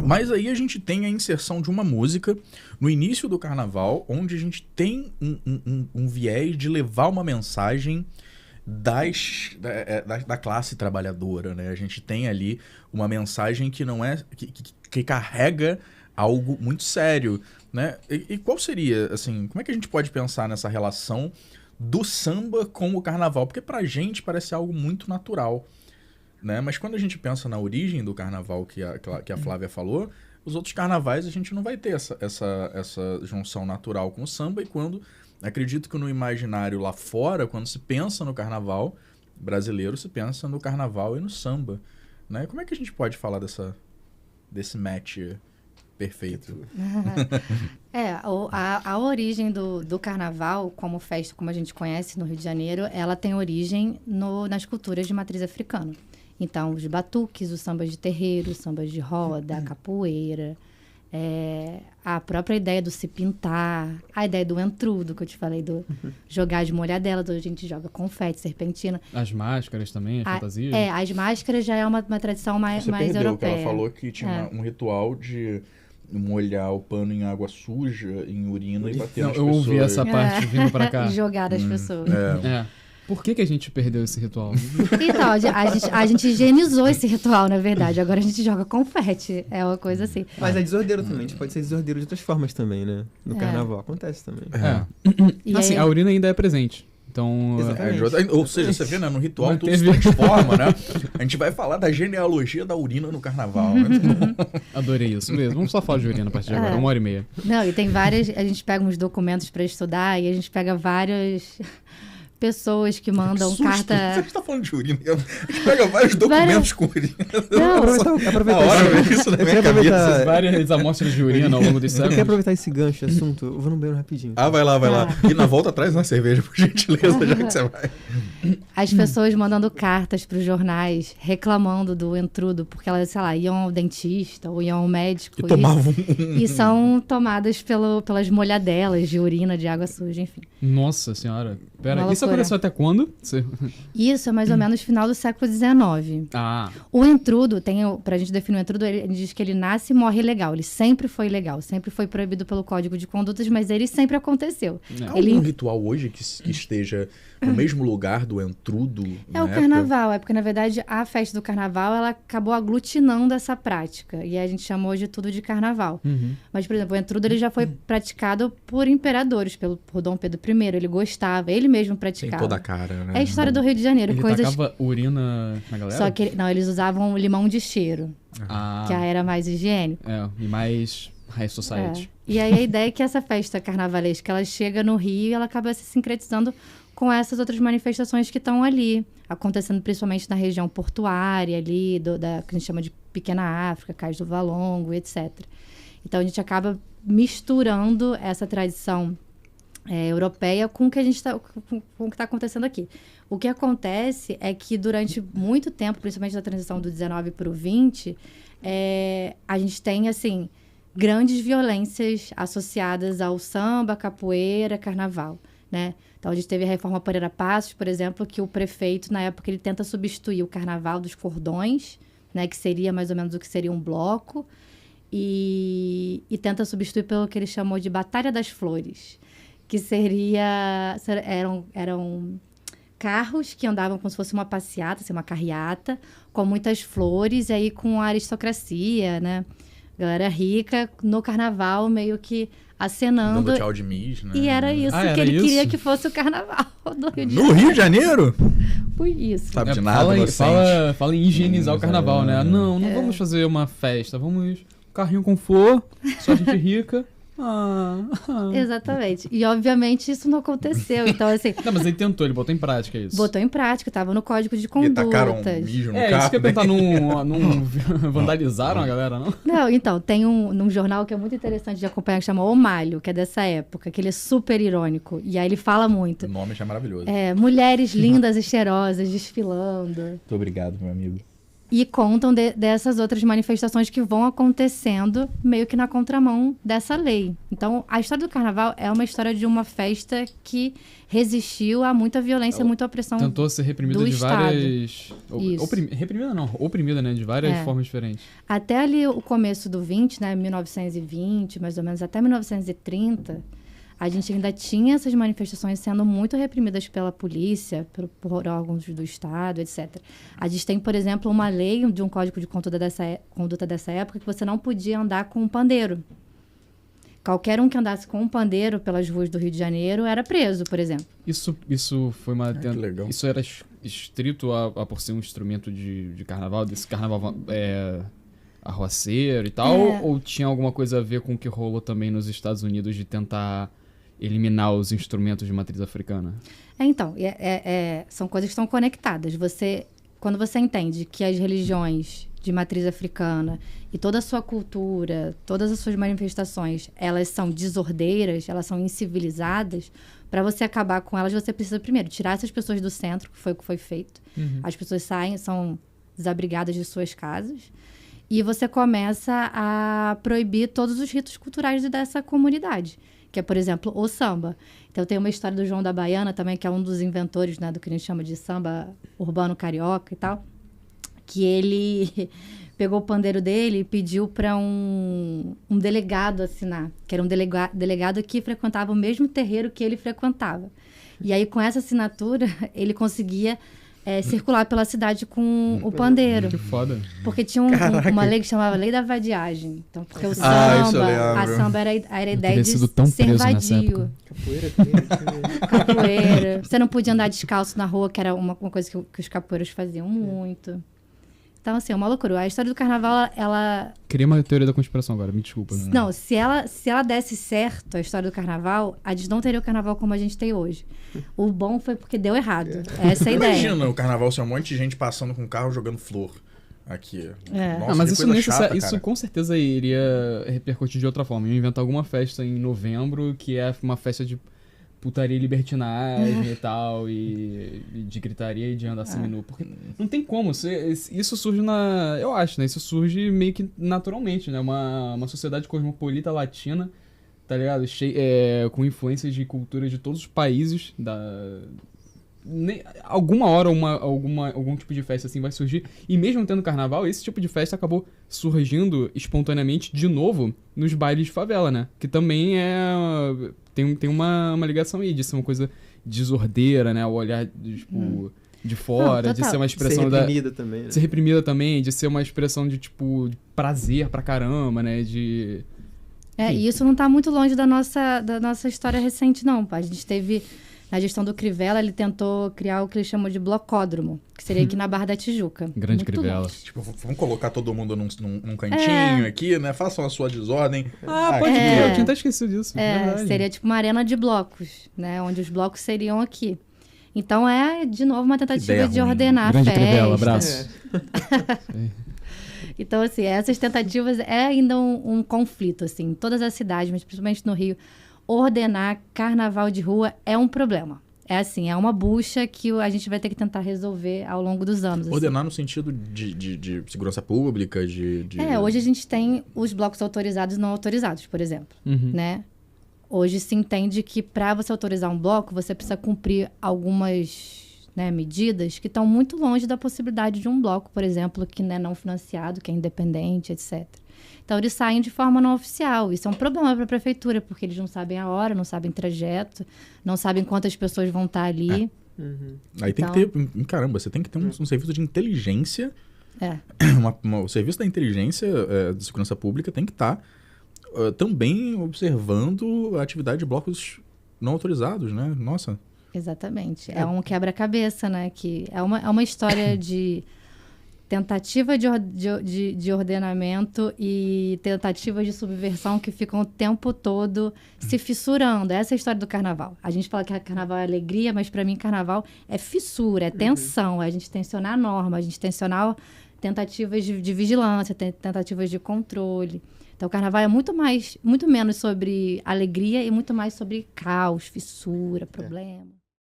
Mas aí a gente tem a inserção de uma música no início do carnaval, onde a gente tem um viés de levar uma mensagem da classe trabalhadora, né? A gente tem ali uma mensagem que não é... que carrega algo muito sério, né? E qual seria, assim, como é que a gente pode pensar nessa relação do samba com o carnaval? Porque pra gente parece algo muito natural, né? Mas quando a gente pensa na origem do carnaval que a Flávia falou, os outros carnavais a gente não vai ter essa junção natural com o samba. E quando, acredito que no imaginário lá fora, quando se pensa no carnaval brasileiro, se pensa no carnaval e no samba, né? Como é que a gente pode falar desse match perfeito? A origem do carnaval, como festa, como a gente conhece no Rio de Janeiro, ela tem origem nas culturas de matriz africana. Então, os batuques, os sambas de terreiro, os sambas de roda, a capoeira, a própria ideia do se pintar, a ideia do entrudo, que eu te falei, do jogar de molhadela, onde a gente joga confete, serpentina. As máscaras também, as fantasias? As máscaras já é uma tradição mais perdeu, europeia. Que ela falou que tinha um ritual de molhar o pano em água suja, em urina e bater nas pessoas. Eu ouvi essa parte vindo pra cá. E jogar das pessoas. Por que a gente perdeu esse ritual? Então, a gente higienizou esse ritual, na verdade. Agora a gente joga confete. É uma coisa assim. Mas é desordeiro também. A gente pode ser desordeiro de outras formas também, né? No carnaval acontece também. Assim, a urina ainda é presente. Então, ou seja, você vê, né, no ritual tudo se transforma, né? A gente vai falar da genealogia da urina no carnaval. Né? Adorei isso mesmo. Vamos só falar de urina a partir de agora, 1h30. Não, e tem várias... A gente pega uns documentos para estudar e a gente pega várias... pessoas que mandam carta... Você está falando de urina? A gente pega vários documentos com urina. Não, aproveitar isso na minha cabeça. Várias amostras de urina ao longo dos séculos. Eu quero aproveitar esse gancho, assunto. Eu vou no banheiro rapidinho. Vai lá. E na volta traz uma cerveja, por gentileza, já que você vai. As pessoas mandando cartas para os jornais reclamando do entrudo, porque elas, sei lá, iam ao dentista ou iam ao médico. E tomavam e são tomadas pelas molhadelas de urina, de água suja, enfim. Nossa senhora. Pera, isso aconteceu até quando? Isso é mais ou menos final do século XIX. O entrudo, pra gente definir o entrudo, ele diz que ele nasce e morre ilegal. Ele sempre foi ilegal, sempre foi proibido pelo Código de Condutas, mas ele sempre aconteceu. Há algum ritual hoje que esteja no mesmo lugar do entrudo? É o carnaval, porque na verdade a festa do carnaval ela acabou aglutinando essa prática e a gente chamou hoje tudo de carnaval. Mas, por exemplo, o entrudo ele já foi praticado por imperadores, por Dom Pedro I, ele gostava, ele mesmo praticava. Tem toda a cara, né? É a história do Rio de Janeiro. Ele tacava urina na galera? Só que eles usavam limão de cheiro, que era mais higiênico. E mais high society. E aí a ideia é que essa festa carnavalesca, ela chega no Rio e ela acaba se sincretizando com essas outras manifestações que estão ali, acontecendo principalmente na região portuária ali, que a gente chama de Pequena África, Cais do Valongo, etc. Então a gente acaba misturando essa tradição europeia com o que com o que está acontecendo aqui. O que acontece é que durante muito tempo, principalmente na transição do 19 para o 20, a gente tem, assim, grandes violências associadas ao samba, capoeira, carnaval, né? Então, a gente teve a Reforma Pereira Passos, por exemplo, que o prefeito, na época, ele tenta substituir o carnaval dos cordões, né, que seria mais ou menos o que seria um bloco, e tenta substituir pelo que ele chamou de Batalha das Flores, que eram carros que andavam como se fosse uma passeata, assim, uma carreata, com muitas flores, e aí com a aristocracia, né? Galera rica, no carnaval, meio que acenando. Dando tchau de Miss, né? E era isso que ele queria que fosse o carnaval do Rio de Janeiro. No Rio de Janeiro? Foi isso. Sabe de nada, fala em higienizar o carnaval, né? Não vamos fazer uma festa, vamos carrinho com flor, só gente rica. Exatamente. E, obviamente, isso não aconteceu. Então, assim... Não, mas ele tentou, ele botou em prática isso. Botou em prática, estava no Código de Condutas. E tacaram mijo no carro. Isso que eu ia perguntar, não vandalizaram a galera, não? Não, então, tem um jornal que é muito interessante de acompanhar, que chama O Malho, que é dessa época, que ele é super irônico. E aí ele fala muito. O nome já é maravilhoso. Mulheres lindas e cheirosas desfilando. Muito obrigado, meu amigo. E contam dessas outras manifestações que vão acontecendo meio que na contramão dessa lei. Então, a história do carnaval é uma história de uma festa que resistiu a muita violência, muita opressão. Tentou ser reprimida do de Estado. várias... Isso. Reprimida não, oprimida, né? De várias formas diferentes. Até ali o começo do 20, né, 1920, mais ou menos, até 1930, a gente ainda tinha essas manifestações sendo muito reprimidas pela polícia, por órgãos do Estado, etc. A gente tem, por exemplo, uma lei de um código de conduta dessa época que você não podia andar com um pandeiro. Qualquer um que andasse com um pandeiro pelas ruas do Rio de Janeiro era preso, por exemplo. Isso foi uma... que legal. Isso era estrito a por ser um instrumento de carnaval, desse carnaval arruaceiro e tal? Ou tinha alguma coisa a ver com o que rolou também nos Estados Unidos de tentar eliminar os instrumentos de matriz africana? Então, são coisas que estão conectadas. Quando você entende que as religiões de matriz africana e toda a sua cultura, todas as suas manifestações, elas são desordeiras, elas são incivilizadas, para você acabar com elas, você precisa primeiro tirar essas pessoas do centro, que foi o que foi feito. As pessoas são desabrigadas de suas casas, e você começa a proibir todos os ritos culturais dessa comunidade, que é, por exemplo, o samba. Então, tem uma história do João da Baiana também, que é um dos inventores, né, do que a gente chama de samba urbano carioca e tal, que ele pegou o pandeiro dele e pediu para um delegado assinar, que era um delegado que frequentava o mesmo terreiro que ele frequentava. E aí, com essa assinatura, ele conseguia circular pela cidade com o pandeiro. Que foda. Porque tinha uma lei que chamava Lei da Vadiagem. Então, porque o isso eu a lembro. samba era a ideia teria de sido tão ser preso nessa vadio. época. Capoeira. Você não podia andar descalço na rua, que era uma coisa que os capoeiros faziam muito. Então, assim, é uma loucura. A história do carnaval, ela... Queria uma teoria da conspiração agora, me desculpa. Não, se ela desse certo, a história do carnaval, a gente não teria o carnaval como a gente tem hoje. O bom foi porque deu errado. Essa é a ideia. Imagina o carnaval ser um monte de gente passando com carro jogando flor aqui. Nossa, Mas que isso, coisa chata, isso cara. com certeza iria repercutir de outra forma. Iam inventar alguma festa em novembro que é uma festa de putaria e libertinagem e tal, e de gritaria e de andar seminu. Porque não tem como. Isso surge eu acho, né? Isso surge meio que naturalmente, né? Uma sociedade cosmopolita latina, tá ligado? Com influências de cultura de todos os países alguma hora algum tipo de festa assim vai surgir. E mesmo tendo carnaval, esse tipo de festa acabou surgindo espontaneamente de novo nos bailes de favela, né? Que também tem uma ligação aí de ser uma coisa desordeira, né? O olhar tipo, de fora, de ser uma expressão ser reprimida também, né? Ser reprimida também, de ser uma expressão de tipo de prazer pra caramba, né? E isso não tá muito longe da nossa história recente, não. A gente teve... Na gestão do Crivella, ele tentou criar o que ele chamou de blocódromo, que seria aqui na Barra da Tijuca. Grande Muito Crivella. longe. Tipo, vamos colocar todo mundo num cantinho aqui, né? Façam a sua desordem. Pode crer, eu tinha até esquecido disso. Verdade. Seria tipo uma arena de blocos, né? Onde os blocos seriam aqui. Então, de novo, uma tentativa Ideia de ruim. ordenar Grande a festa. Crivella, abraço. Então, assim, essas tentativas é ainda um conflito, assim, em todas as cidades, mas principalmente no Rio. Ordenar carnaval de rua é um problema. É assim, é uma bucha que a gente vai ter que tentar resolver ao longo dos anos. Ordenar no sentido de segurança pública, hoje a gente tem os blocos autorizados e não autorizados, por exemplo, né? Hoje se entende que para você autorizar um bloco, você precisa cumprir algumas, né, medidas que estão muito longe da possibilidade de um bloco, por exemplo, que não é não financiado, que é independente, etc. Então, eles saem de forma não oficial. Isso é um problema para a prefeitura, porque eles não sabem a hora, não sabem trajeto, não sabem quantas pessoas vão estar ali. Aí tem que ter... Caramba, você tem que ter um serviço de inteligência. O serviço da inteligência de segurança pública tem que estar também observando a atividade de blocos não autorizados, né? Nossa. Exatamente. É um quebra-cabeça, né? Que é uma história de... tentativa de ordenamento e tentativas de subversão que ficam o tempo todo se fissurando. Essa é a história do carnaval. A gente fala que carnaval é alegria, mas para mim carnaval é fissura, é tensão, é a gente tensionar a norma, a gente tensionar tentativas de vigilância, tentativas de controle. Então o carnaval é muito menos sobre alegria e muito mais sobre caos, fissura, problema.